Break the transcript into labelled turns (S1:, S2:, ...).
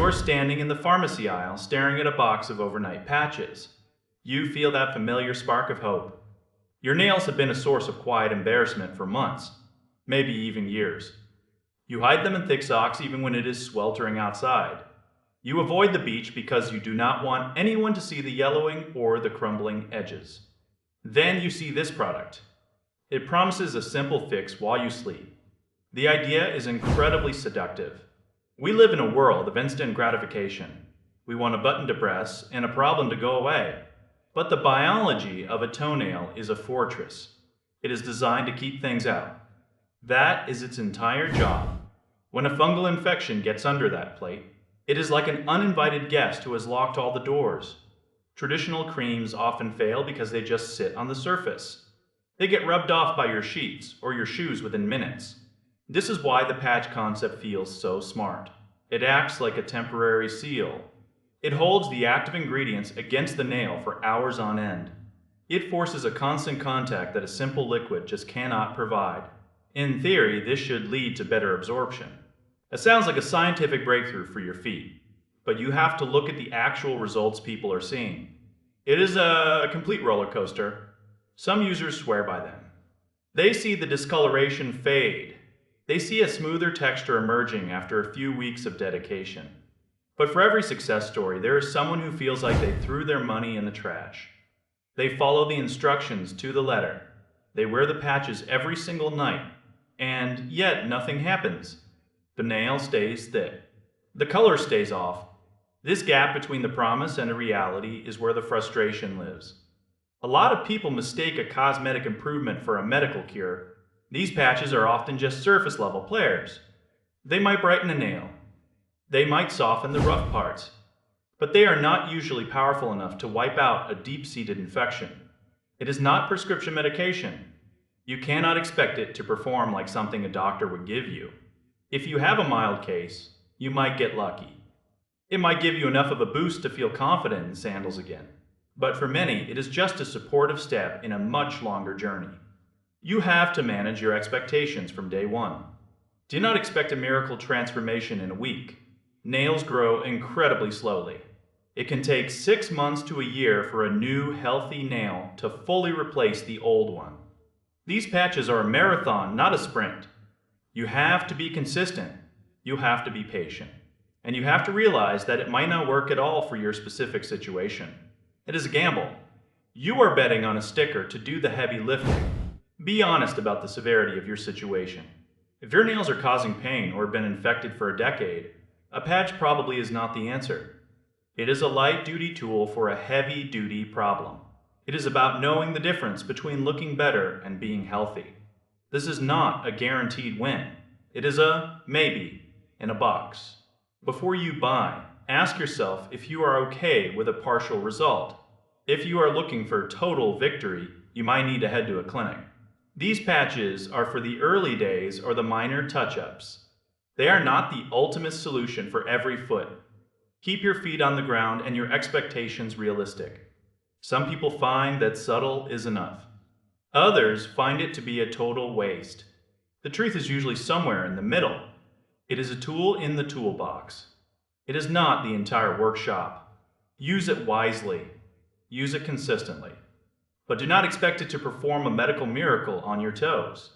S1: You're standing in the pharmacy aisle staring at a box of overnight patches. You feel that familiar spark of hope. Your nails have been a source of quiet embarrassment for months, maybe even years. You hide them in thick socks even when it is sweltering outside. You avoid the beach because you do not want anyone to see the yellowing or the crumbling edges. Then you see this product. It promises a simple fix while you sleep. The idea is incredibly seductive. We live in a world of instant gratification. We want a button to press and a problem to go away. But the biology of a toenail is a fortress. It is designed to keep things out. That is its entire job. When a fungal infection gets under that plate, it is like an uninvited guest who has locked all the doors. Traditional creams often fail because they just sit on the surface. They get rubbed off by your sheets or your shoes within minutes. This is why the patch concept feels so smart. It acts like a temporary seal. It holds the active ingredients against the nail for hours on end. It forces a constant contact that a simple liquid just cannot provide. In theory, this should lead to better absorption. It sounds like a scientific breakthrough for your feet, but you have to look at the actual results people are seeing. It is a complete roller coaster. Some users swear by them. They see the discoloration fade. They see a smoother texture emerging after a few weeks of dedication. But for every success story, there is someone who feels like they threw their money in the trash. They follow the instructions to the letter. They wear the patches every single night, and yet nothing happens. The nail stays thick. The color stays off. This gap between the promise and the reality is where the frustration lives. A lot of people mistake a cosmetic improvement for a medical cure. These patches are often just surface-level players. They might brighten a nail. They might soften the rough parts. But they are not usually powerful enough to wipe out a deep-seated infection. It is not prescription medication. You cannot expect it to perform like something a doctor would give you. If you have a mild case, you might get lucky. It might give you enough of a boost to feel confident in sandals again. But for many, it is just a supportive step in a much longer journey. You have to manage your expectations from day one. Do not expect a miracle transformation in a week. Nails grow incredibly slowly. It can take 6 months to a year for a new, healthy nail to fully replace the old one. These patches are a marathon, not a sprint. You have to be consistent. You have to be patient. And you have to realize that it might not work at all for your specific situation. It is a gamble. You are betting on a sticker to do the heavy lifting. Be honest about the severity of your situation. If your nails are causing pain or have been infected for a decade, a patch probably is not the answer. It is a light-duty tool for a heavy-duty problem. It is about knowing the difference between looking better and being healthy. This is not a guaranteed win. It is a maybe in a box. Before you buy, ask yourself if you are okay with a partial result. If you are looking for total victory, you might need to head to a clinic. These patches are for the early days or the minor touch-ups. They are not the ultimate solution for every foot. Keep your feet on the ground and your expectations realistic. Some people find that subtle is enough. Others find it to be a total waste. The truth is usually somewhere in the middle. It is a tool in the toolbox. It is not the entire workshop. Use it wisely. Use it consistently. But do not expect it to perform a medical miracle on your toes.